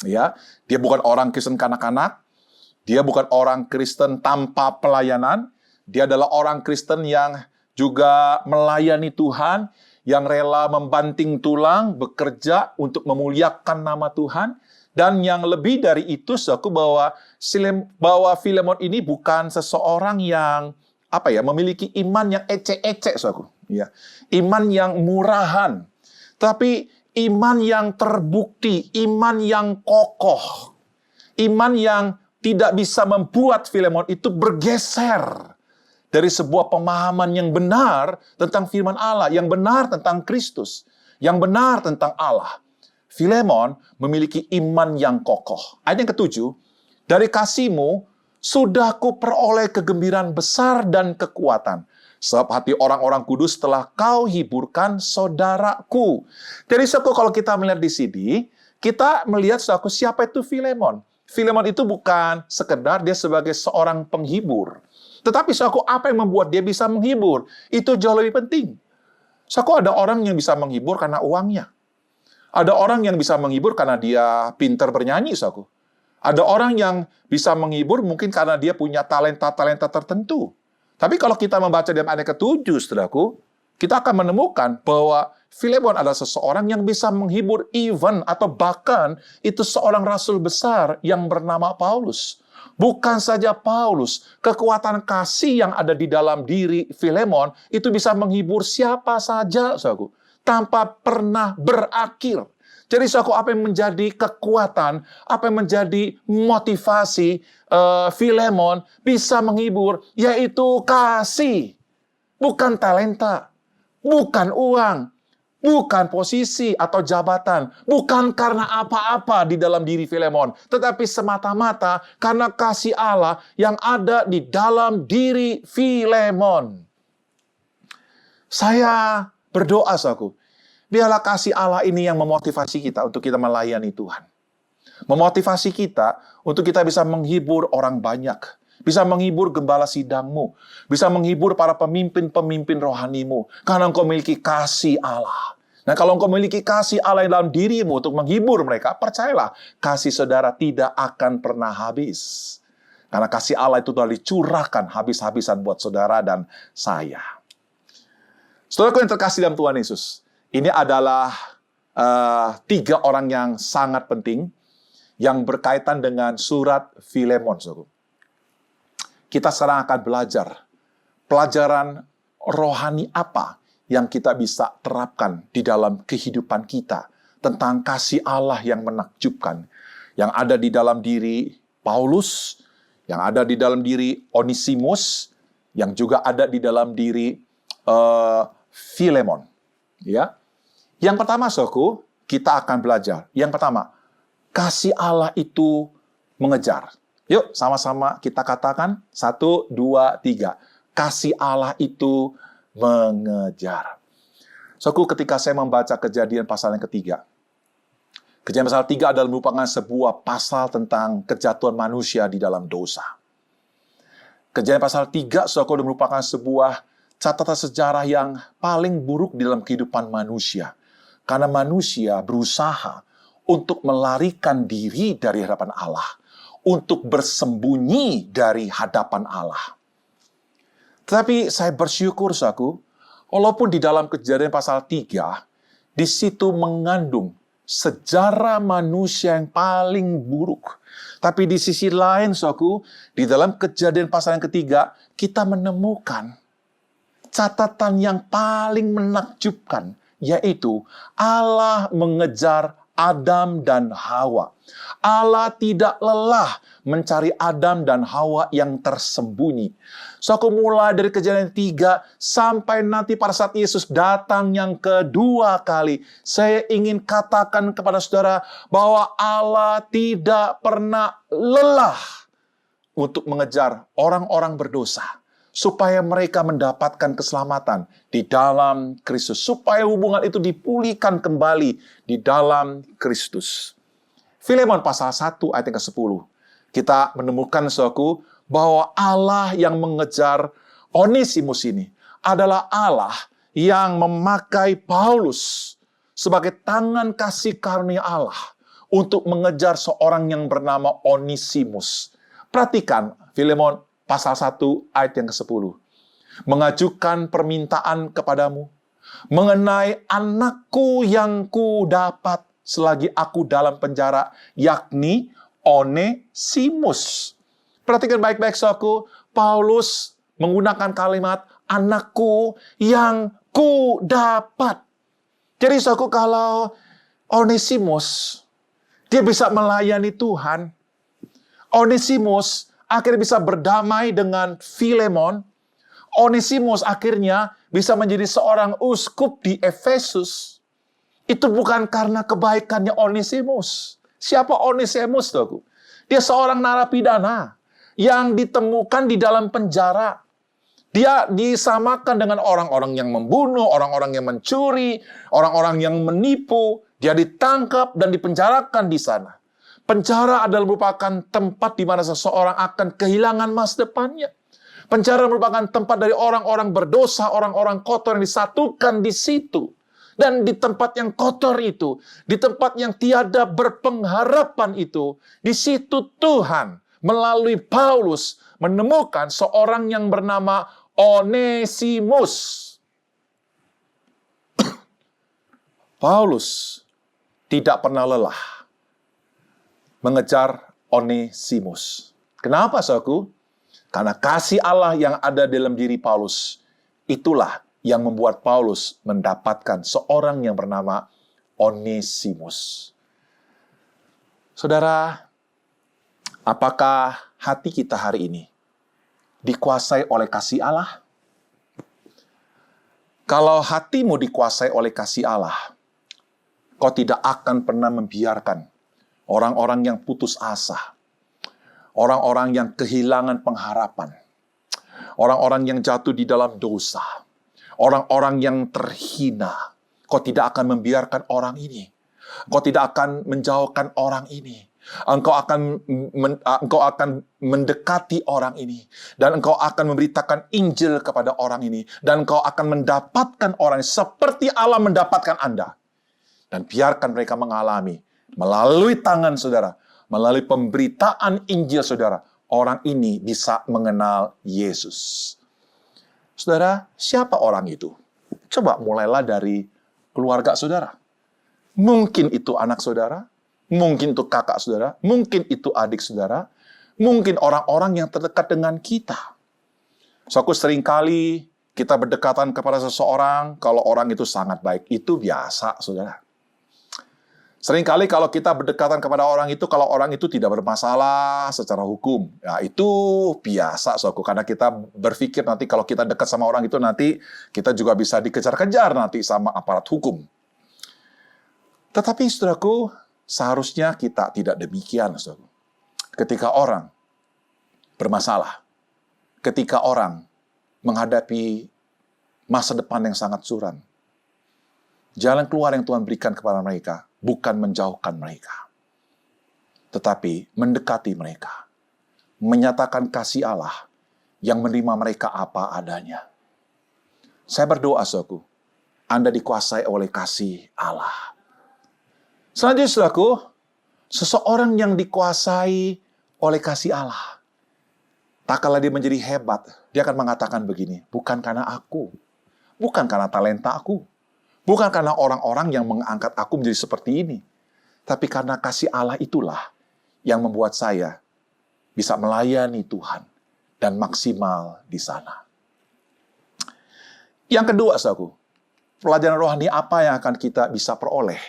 Speaker 4: Ya, dia bukan orang Kristen kanak-kanak, dia bukan orang Kristen tanpa pelayanan, Dia adalah orang Kristen yang juga melayani Tuhan, yang rela membanting tulang, bekerja untuk memuliakan nama Tuhan. Dan yang lebih dari itu, saudaraku, bahwa Filemon ini bukan seseorang yang memiliki iman yang ecek-ecek, saudaraku. Ya. Iman yang murahan, tapi iman yang terbukti, iman yang kokoh, iman yang tidak bisa membuat Filemon itu bergeser dari sebuah pemahaman yang benar tentang firman Allah, yang benar tentang Kristus, yang benar tentang Allah. Filemon memiliki iman yang kokoh. Ayat yang ke-7, dari kasihmu sudah kuperoleh kegembiraan besar dan kekuatan, sebab hati orang-orang kudus telah kau hiburkan saudaraku. Jadi saudaraku, kalau kita melihat di sini, kita melihat saudaraku, siapa itu Filemon. Filemon itu bukan sekedar dia sebagai seorang penghibur. Tetapi saudaraku, apa yang membuat dia bisa menghibur? Itu jauh lebih penting. Saudaraku, ada orang yang bisa menghibur karena uangnya. Ada orang yang bisa menghibur karena dia pintar bernyanyi, saudaraku. Ada orang yang bisa menghibur mungkin karena dia punya talenta-talenta tertentu. Tapi kalau kita membaca dalam ayat ke-7, saudaraku, kita akan menemukan bahwa Filemon adalah seseorang yang bisa menghibur even atau bahkan itu seorang rasul besar yang bernama Paulus. Bukan saja Paulus, kekuatan kasih yang ada di dalam diri Filemon itu bisa menghibur siapa saja, saudaraku, tanpa pernah berakhir. Jadi saudaraku, apa yang menjadi kekuatan, apa yang menjadi motivasi Filemon bisa menghibur, yaitu kasih. Bukan talenta, bukan uang, bukan posisi atau jabatan, bukan karena apa-apa di dalam diri Filemon, tetapi semata-mata karena kasih Allah yang ada di dalam diri Filemon. Saya berdoa, saudaraku, biarlah kasih Allah ini yang memotivasi kita untuk kita melayani Tuhan. Memotivasi kita untuk kita bisa menghibur orang banyak. Bisa menghibur gembala sidangmu. Bisa menghibur para pemimpin-pemimpin rohanimu. Karena engkau memiliki kasih Allah. Nah, kalau engkau memiliki kasih Allah dalam dirimu untuk menghibur mereka, percayalah, kasih saudara tidak akan pernah habis. Karena kasih Allah itu telah dicurahkan habis-habisan buat saudara dan saya. Saudaraku yang terkasih dalam Tuhan Yesus, ini adalah 3 orang yang sangat penting yang berkaitan dengan surat Filemon, saudaraku. Kita sekarang akan belajar pelajaran rohani apa yang kita bisa terapkan di dalam kehidupan kita tentang kasih Allah yang menakjubkan, yang ada di dalam diri Paulus, yang ada di dalam diri Onesimus, yang juga ada di dalam diri Filemon. Ya. Yang pertama, saudaraku, kita akan belajar. Yang pertama, kasih Allah itu mengejar. Yuk, sama-sama kita katakan. 1, 2, 3. Kasih Allah itu mengejar. Saudaraku, ketika saya membaca Kejadian pasal yang ketiga, Kejadian pasal 3 adalah merupakan sebuah pasal tentang kejatuhan manusia di dalam dosa. Kejadian pasal 3, saudaraku, merupakan sebuah catatan sejarah yang paling buruk di dalam kehidupan manusia. Karena manusia berusaha untuk melarikan diri dari hadapan Allah, untuk bersembunyi dari hadapan Allah. Tetapi saya bersyukur, saudaraku, walaupun di dalam Kejadian pasal 3, di situ mengandung sejarah manusia yang paling buruk. Tapi di sisi lain, saudaraku, di dalam Kejadian pasal yang ketiga, kita menemukan catatan yang paling menakjubkan, yaitu Allah mengejar Adam dan Hawa. Allah tidak lelah mencari Adam dan Hawa yang tersembunyi. So, aku mulai dari Kejadian 3 sampai nanti pada saat Yesus datang yang kedua kali. Saya ingin katakan kepada saudara bahwa Allah tidak pernah lelah untuk mengejar orang-orang berdosa, supaya mereka mendapatkan keselamatan di dalam Kristus. Supaya hubungan itu dipulihkan kembali di dalam Kristus. Filemon pasal 1 ayat yang ke-10. Kita menemukan, saudaraku, bahwa Allah yang mengejar Onesimus ini adalah Allah yang memakai Paulus sebagai tangan kasih karunia Allah untuk mengejar seorang yang bernama Onesimus. Perhatikan, Filemon pasal 1 ayat yang ke-10. Mengajukan permintaan kepadamu mengenai anakku yang ku dapat selagi aku dalam penjara, yakni Onesimus. Perhatikan baik-baik, saudaraku, Paulus menggunakan kalimat anakku yang ku dapat. Jadi saudaraku, kalau Onesimus, dia bisa melayani Tuhan. Onesimus akhirnya bisa berdamai dengan Filemon. Onesimus akhirnya bisa menjadi seorang uskup di Efesus. Itu bukan karena kebaikannya Onesimus. Siapa Onesimus, saudaraku? Dia seorang narapidana yang ditemukan di dalam penjara. Dia disamakan dengan orang-orang yang membunuh, orang-orang yang mencuri, orang-orang yang menipu. Dia ditangkap dan dipenjarakan di sana. Penjara adalah merupakan tempat di mana seseorang akan kehilangan masa depannya. Penjara merupakan tempat dari orang-orang berdosa, orang-orang kotor yang disatukan di situ. Dan di tempat yang kotor itu, di tempat yang tiada berpengharapan itu, di situ Tuhan melalui Paulus menemukan seorang yang bernama Onesimus. Paulus tidak pernah lelah mengejar Onesimus. Kenapa, saudaraku? Karena kasih Allah yang ada dalam diri Paulus, itulah yang membuat Paulus mendapatkan seorang yang bernama Onesimus. Saudara, apakah hati kita hari ini dikuasai oleh kasih Allah? Kalau hatimu dikuasai oleh kasih Allah, kau tidak akan pernah membiarkan orang-orang yang putus asa, orang-orang yang kehilangan pengharapan, orang-orang yang jatuh di dalam dosa, orang-orang yang terhina. Kau tidak akan membiarkan orang ini. Kau tidak akan menjauhkan orang ini. Engkau akan mendekati orang ini. Dan engkau akan memberitakan Injil kepada orang ini. Dan engkau akan mendapatkan orang ini seperti Allah mendapatkan Anda. Dan biarkan mereka mengalami melalui tangan saudara, melalui pemberitaan Injil saudara, orang ini bisa mengenal Yesus. Saudara, siapa orang itu? Coba mulailah dari keluarga saudara. Mungkin itu anak saudara, mungkin itu kakak saudara, mungkin itu adik saudara, mungkin orang-orang yang terdekat dengan kita. Suatu seringkali kita berdekatan kepada seseorang, kalau orang itu sangat baik, itu biasa, saudara. Seringkali kalau kita berdekatan kepada orang itu, kalau orang itu tidak bermasalah secara hukum, ya itu biasa, saudaraku. Karena kita berpikir nanti kalau kita dekat sama orang itu, nanti kita juga bisa dikejar-kejar nanti sama aparat hukum. Tetapi, saudaraku, seharusnya kita tidak demikian, saudaraku. Ketika orang bermasalah, ketika orang menghadapi masa depan yang sangat suram, jalan keluar yang Tuhan berikan kepada mereka bukan menjauhkan mereka, tetapi mendekati mereka, menyatakan kasih Allah yang menerima mereka apa adanya. Saya berdoa, saudaraku, Anda dikuasai oleh kasih Allah. Selanjutnya, saudaraku, seseorang yang dikuasai oleh kasih Allah, tak kala dia menjadi hebat, dia akan mengatakan begini, bukan karena aku, bukan karena talenta aku, bukan karena orang-orang yang mengangkat aku menjadi seperti ini, tapi karena kasih Allah itulah yang membuat saya bisa melayani Tuhan dan maksimal di sana. Yang kedua, saudaraku, pelajaran rohani apa yang akan kita bisa peroleh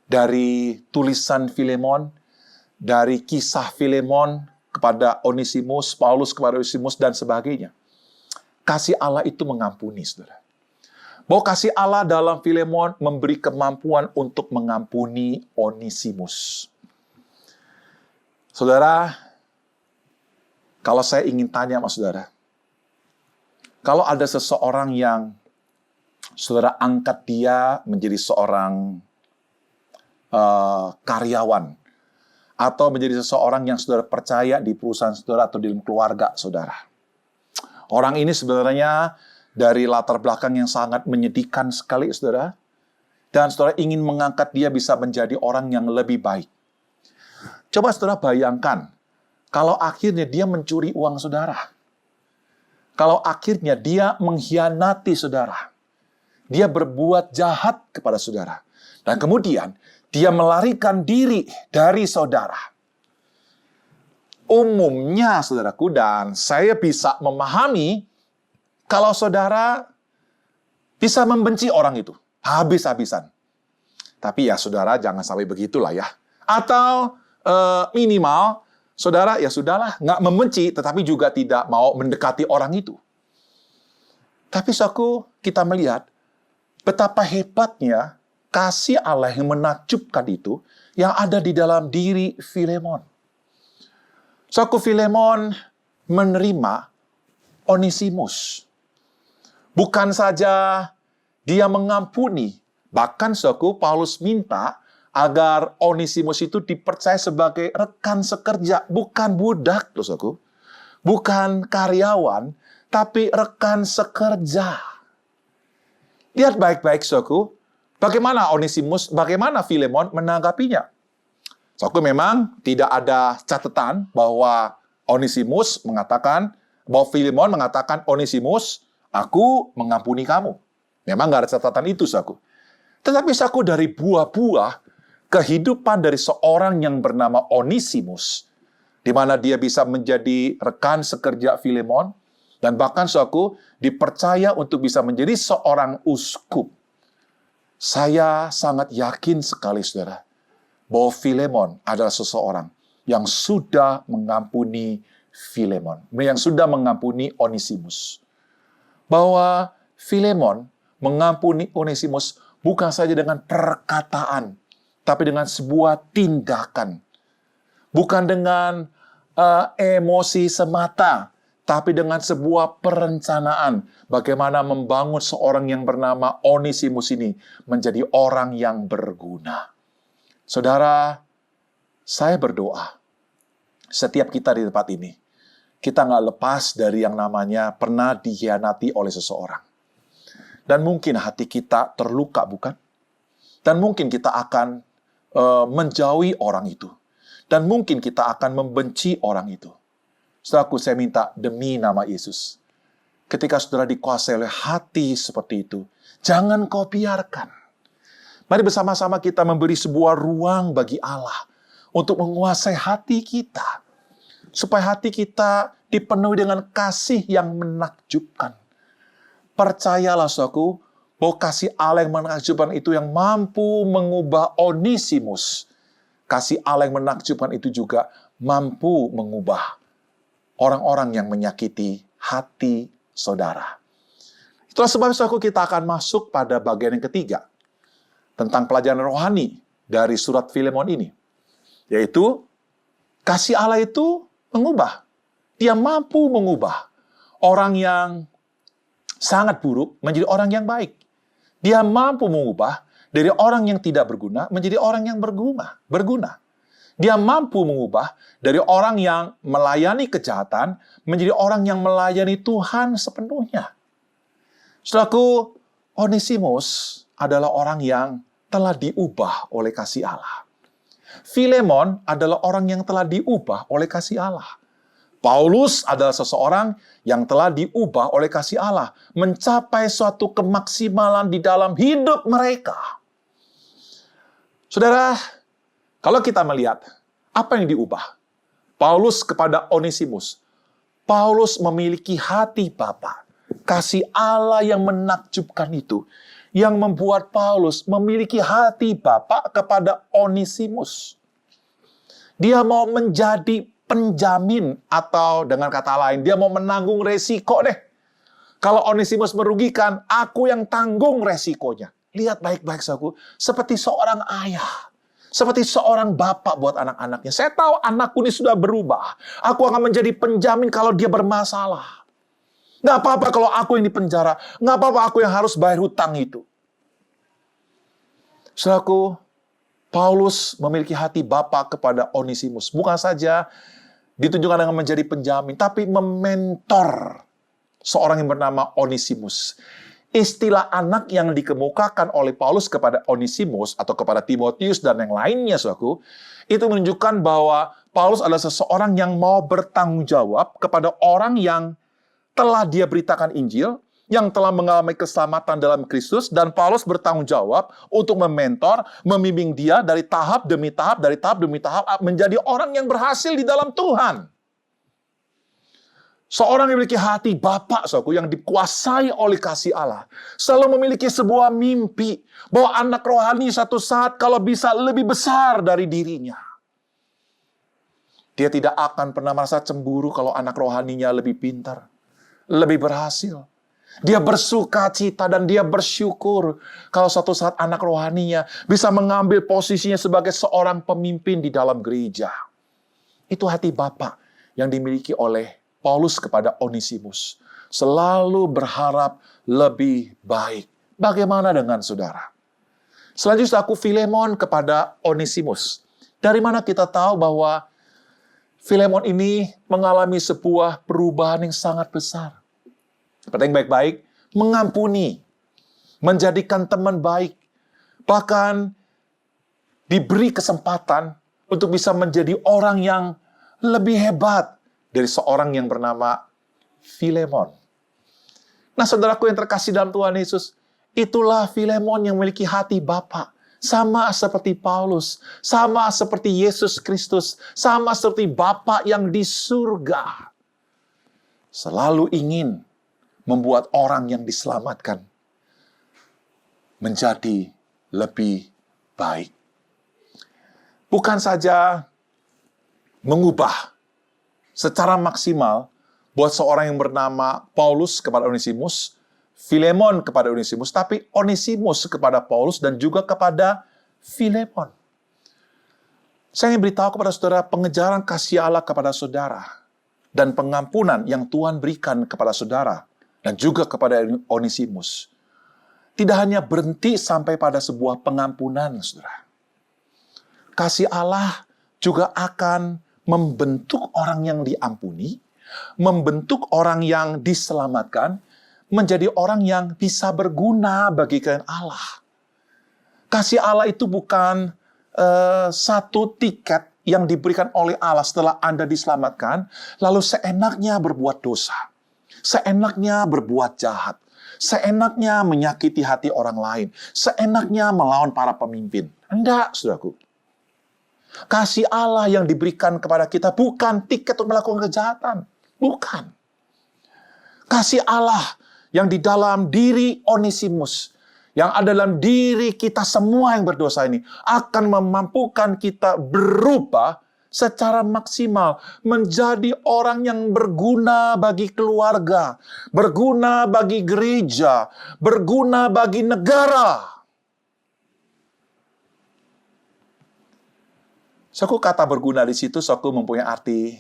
Speaker 4: dari tulisan Filemon, dari kisah Filemon kepada Onesimus, Paulus kepada Onesimus, dan sebagainya. Kasih Allah itu mengampuni, saudara. Bahwa kasih Allah dalam Filemon memberi kemampuan untuk mengampuni Onesimus. Saudara, kalau saya ingin tanya sama saudara, kalau ada seseorang yang saudara angkat dia menjadi seorang karyawan, atau menjadi seseorang yang saudara percaya di perusahaan saudara atau di dalam keluarga saudara. Orang ini sebenarnya dari latar belakang yang sangat menyedihkan sekali, saudara. Dan saudara ingin mengangkat dia bisa menjadi orang yang lebih baik. Coba saudara bayangkan, kalau akhirnya dia mencuri uang saudara. kalau akhirnya dia mengkhianati saudara. Dia berbuat jahat kepada saudara. Dan kemudian dia melarikan diri dari saudara. Umumnya, saudaraku, dan saya bisa memahami kalau saudara bisa membenci orang itu habis-habisan. Tapi ya saudara jangan sampai begitulah ya. Atau minimal saudara ya sudahlah, nggak membenci tetapi juga tidak mau mendekati orang itu. Tapi saudaraku, kita melihat betapa hebatnya kasih Allah yang menakjubkan itu yang ada di dalam diri Filemon. Saudaraku, Filemon menerima Onesimus. Bukan saja dia mengampuni, bahkan saudaraku, Paulus minta agar Onesimus itu dipercaya sebagai rekan sekerja, bukan budak, saudaraku. Bukan karyawan, tapi rekan sekerja. Lihat baik-baik, saudaraku, bagaimana Onesimus, bagaimana Filemon menanggapinya. Saudaraku, memang tidak ada catatan bahwa Onesimus mengatakan, bahwa Filemon mengatakan, Onesimus, aku mengampuni kamu. Memang nggak ada catatan itu, saudaraku. Tetapi saudaraku, dari buah-buah kehidupan dari seorang yang bernama Onesimus, di mana dia bisa menjadi rekan sekerja Filemon, dan bahkan saudaraku dipercaya untuk bisa menjadi seorang uskup. Saya sangat yakin sekali, saudara, bahwa Filemon adalah seseorang yang sudah mengampuni Filemon, yang sudah mengampuni Onesimus. Bahwa Filemon mengampuni Onesimus bukan saja dengan perkataan, tapi dengan sebuah tindakan. Bukan dengan emosi semata, tapi dengan sebuah perencanaan bagaimana membangun seorang yang bernama Onesimus ini menjadi orang yang berguna. Saudara, saya berdoa, setiap kita di tempat ini, kita nggak lepas dari yang namanya pernah dikhianati oleh seseorang. Dan mungkin hati kita terluka, bukan? Dan mungkin kita akan menjauhi orang itu. Dan mungkin kita akan membenci orang itu. Saudaraku, saya minta demi nama Yesus, ketika saudara dikuasai oleh hati seperti itu, jangan kau biarkan. Mari bersama-sama kita memberi sebuah ruang bagi Allah untuk menguasai hati kita, supaya hati kita dipenuhi dengan kasih yang menakjubkan. Percayalah, saudaraku, bahwa kasih Allah yang menakjubkan itu yang mampu mengubah Onesimus. Kasih Allah yang menakjubkan itu juga mampu mengubah orang-orang yang menyakiti hati saudara. Itulah sebab, saudaraku, kita akan masuk pada bagian yang ketiga tentang pelajaran rohani dari surat Filemon ini, yaitu kasih Allah itu mengubah. Dia mampu mengubah orang yang sangat buruk menjadi orang yang baik. Dia mampu mengubah dari orang yang tidak berguna menjadi orang yang berguna. Dia mampu mengubah dari orang yang melayani kejahatan menjadi orang yang melayani Tuhan sepenuhnya. Saudaraku, Onesimus adalah orang yang telah diubah oleh kasih Allah. Filemon adalah orang yang telah diubah oleh kasih Allah. Paulus adalah seseorang yang telah diubah oleh kasih Allah, mencapai suatu kemaksimalan di dalam hidup mereka. Saudara, kalau kita melihat apa yang diubah, Paulus kepada Onesimus, Paulus memiliki hati Bapa, kasih Allah yang menakjubkan itu, yang membuat Paulus memiliki hati Bapa kepada Onesimus. Dia mau menjadi penjamin, atau dengan kata lain, dia mau menanggung resiko deh. Kalau Onesimus merugikan, aku yang tanggung resikonya. Lihat baik-baik, saudaraku, seperti seorang ayah, seperti seorang bapak buat anak-anaknya. Saya tahu anakku ini sudah berubah. Aku akan menjadi penjamin kalau dia bermasalah. Nggak apa-apa kalau aku yang dipenjara. Nggak apa-apa aku yang harus bayar hutang itu. Saudaraku, Paulus memiliki hati Bapa kepada Onesimus. Bukan saja ditunjukkan dengan menjadi penjamin, tapi mementor seorang yang bernama Onesimus. Istilah anak yang dikemukakan oleh Paulus kepada Onesimus atau kepada Timotius dan yang lainnya, saudaraku, itu menunjukkan bahwa Paulus adalah seseorang yang mau bertanggung jawab kepada orang yang telah dia beritakan Injil, yang telah mengalami keselamatan dalam Kristus, dan Paulus bertanggung jawab untuk mementor, membimbing dia dari tahap demi tahap, menjadi orang yang berhasil di dalam Tuhan. Seorang yang memiliki hati Bapa, saudaraku, yang dikuasai oleh kasih Allah, selalu memiliki sebuah mimpi bahwa anak rohani satu saat kalau bisa lebih besar dari dirinya. Dia tidak akan pernah merasa cemburu kalau anak rohaninya lebih pintar, lebih berhasil. Dia bersuka cita dan dia bersyukur kalau suatu saat anak rohaninya bisa mengambil posisinya sebagai seorang pemimpin di dalam gereja. Itu hati Bapa yang dimiliki oleh Paulus kepada Onesimus. Selalu berharap lebih baik. Bagaimana dengan saudara? Selanjutnya aku Filemon kepada Onesimus. Dari mana kita tahu bahwa Filemon ini mengalami sebuah perubahan yang sangat besar? Perhatikan baik-baik, mengampuni, menjadikan teman baik, bahkan diberi kesempatan untuk bisa menjadi orang yang lebih hebat dari seorang yang bernama Filemon. Nah, saudaraku yang terkasih dalam Tuhan Yesus, itulah Filemon yang memiliki hati Bapa. Sama seperti Paulus, sama seperti Yesus Kristus, sama seperti Bapa yang di surga. Selalu ingin membuat orang yang diselamatkan menjadi lebih baik. Bukan saja mengubah secara maksimal buat seorang yang bernama Paulus kepada Onesimus, Filemon kepada Onesimus, tapi Onesimus kepada Paulus dan juga kepada Filemon. Saya ingin beritahu kepada saudara, pengejaran kasih Allah kepada saudara dan pengampunan yang Tuhan berikan kepada saudara dan juga kepada Onesimus tidak hanya berhenti sampai pada sebuah pengampunan, saudara. Kasih Allah juga akan membentuk orang yang diampuni, membentuk orang yang diselamatkan, menjadi orang yang bisa berguna bagi kerajaan Allah. Kasih Allah itu bukan satu tiket yang diberikan oleh Allah setelah Anda diselamatkan, lalu seenaknya berbuat dosa, seenaknya berbuat jahat, seenaknya menyakiti hati orang lain, seenaknya melawan para pemimpin. Enggak, saudaraku. Kasih Allah yang diberikan kepada kita bukan tiket untuk melakukan kejahatan. Bukan. Kasih Allah yang di dalam diri Onesimus, yang ada dalam diri kita semua yang berdosa ini, akan memampukan kita berubah secara maksimal menjadi orang yang berguna bagi keluarga, berguna bagi gereja, berguna bagi negara. Suku kata berguna di situ, suku mempunyai arti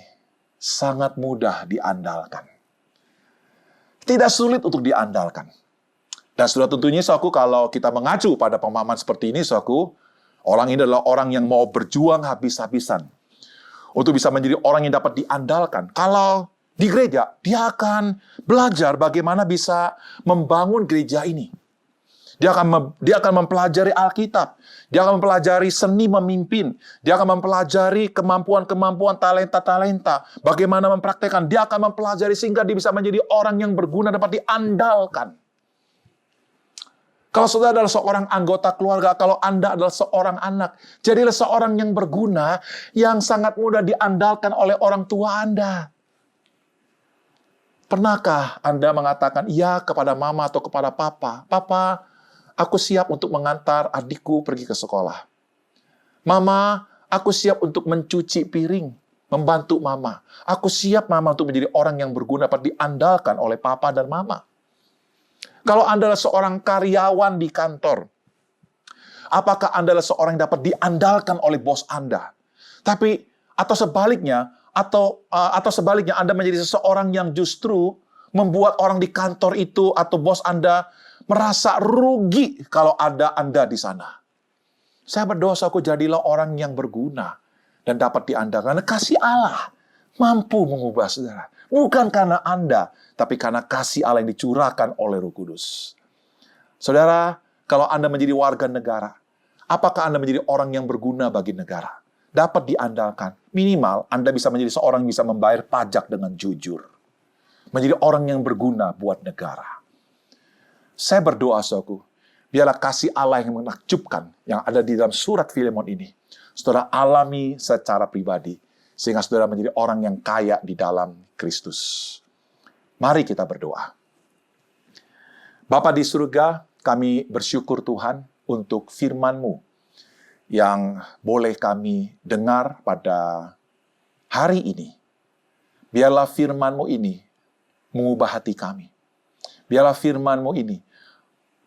Speaker 4: sangat mudah diandalkan. Tidak sulit untuk diandalkan. Dan sudah tentunya, suku, kalau kita mengacu pada pemahaman seperti ini, suku, orang ini adalah orang yang mau berjuang habis-habisan untuk bisa menjadi orang yang dapat diandalkan. Kalau di gereja, dia akan belajar bagaimana bisa membangun gereja ini. Dia akan mempelajari Alkitab. Dia akan mempelajari seni memimpin. Dia akan mempelajari kemampuan-kemampuan, talenta-talenta. Bagaimana mempraktekkan. Dia akan mempelajari sehingga dia bisa menjadi orang yang berguna, dapat diandalkan. Kalau saudara adalah seorang anggota keluarga, kalau Anda adalah seorang anak, jadilah seorang yang berguna, yang sangat mudah diandalkan oleh orang tua Anda. Pernahkah Anda mengatakan iya kepada mama atau kepada papa? Papa, aku siap untuk mengantar adikku pergi ke sekolah. Mama, aku siap untuk mencuci piring, membantu mama. Aku siap, mama, untuk menjadi orang yang berguna, dapat diandalkan oleh papa dan mama. Kalau Anda adalah seorang karyawan di kantor, apakah Anda adalah seorang yang dapat diandalkan oleh bos Anda? Atau sebaliknya Anda menjadi seseorang yang justru membuat orang di kantor itu atau bos Anda merasa rugi kalau ada Anda di sana. Saya berdoa, aku jadilah orang yang berguna dan dapat diandalkan. Karena kasih Allah mampu mengubah saudara. Bukan karena Anda, tapi karena kasih Allah yang dicurahkan oleh Roh Kudus. Saudara, kalau Anda menjadi warga negara, apakah Anda menjadi orang yang berguna bagi negara? Dapat diandalkan. Minimal, Anda bisa menjadi seorang yang bisa membayar pajak dengan jujur. menjadi orang yang berguna buat negara. Saya berdoa, saudaraku, biarlah kasih Allah yang menakjubkan yang ada di dalam surat Filemon ini, saudara alami secara pribadi, sehingga saudara menjadi orang yang kaya di dalam Kristus. Mari kita berdoa. Bapa di surga, kami bersyukur Tuhan untuk firman-Mu yang boleh kami dengar pada hari ini. Biarlah firman-Mu ini mengubah hati kami. Biarlah firman-Mu ini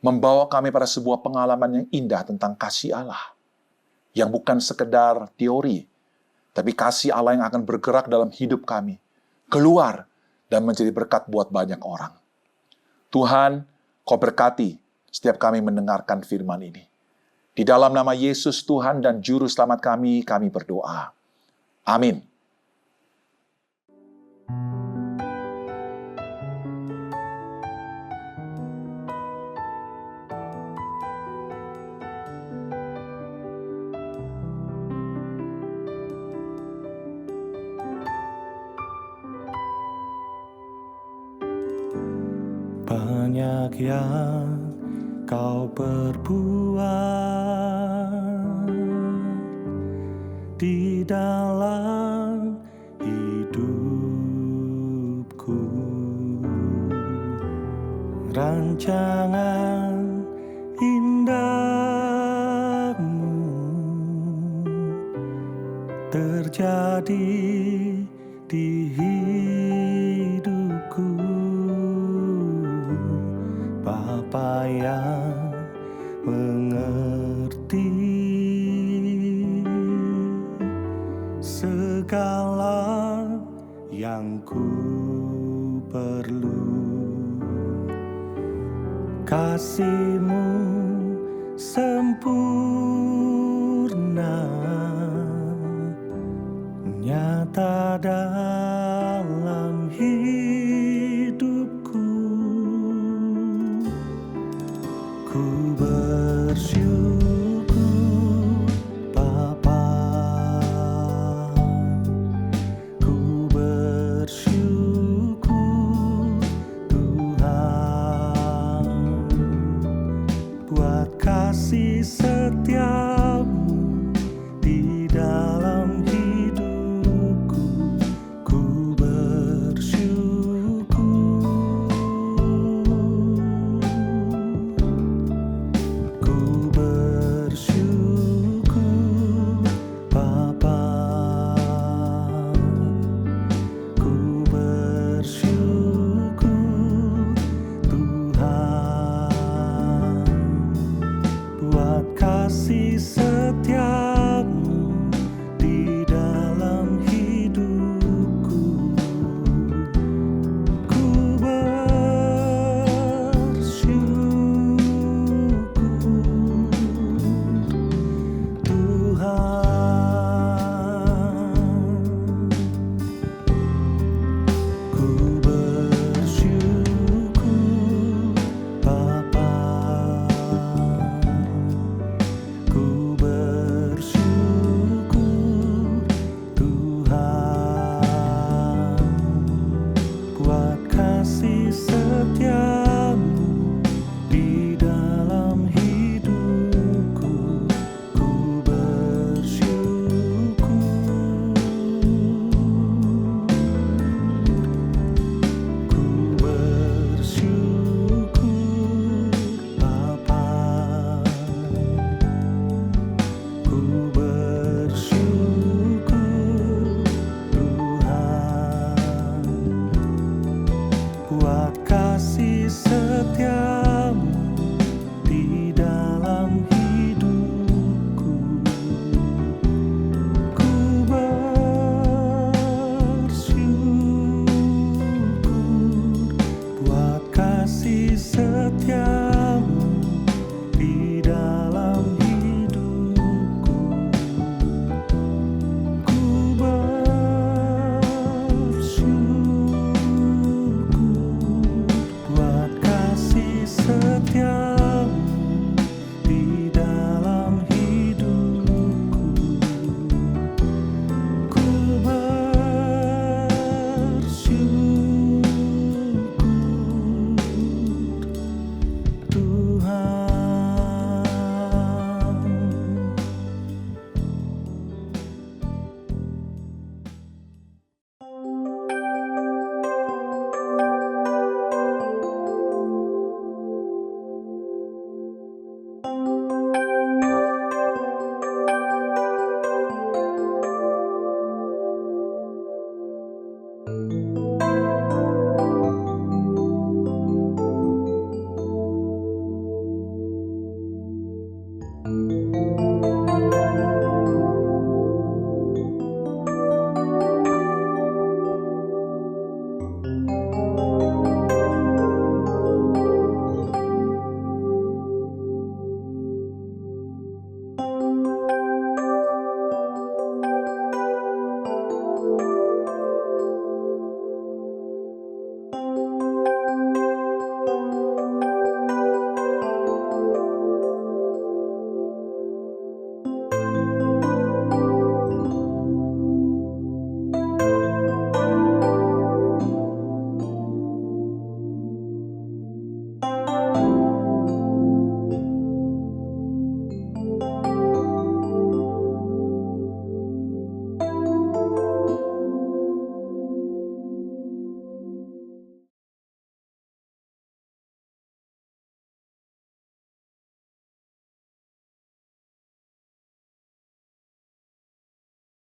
Speaker 4: membawa kami pada sebuah pengalaman yang indah tentang kasih Allah. Yang bukan sekedar teori, tapi kasih Allah yang akan bergerak dalam hidup kami. Keluar dan menjadi berkat buat banyak orang. Tuhan, Kau berkati setiap kami mendengarkan firman ini. Di dalam nama Yesus Tuhan dan Juru Selamat kami berdoa. Amin.
Speaker 2: Banyak yang kau perbuat di dalam hidupku. Rancangan indahmu terjadi di hidupku. Bapa yang mengerti segala yang ku perlu. Kasih-Mu sempurna, nyata dalam hidupku. Ku bersyukur Bapa, ku bersyukur Tuhan, buat kasih setia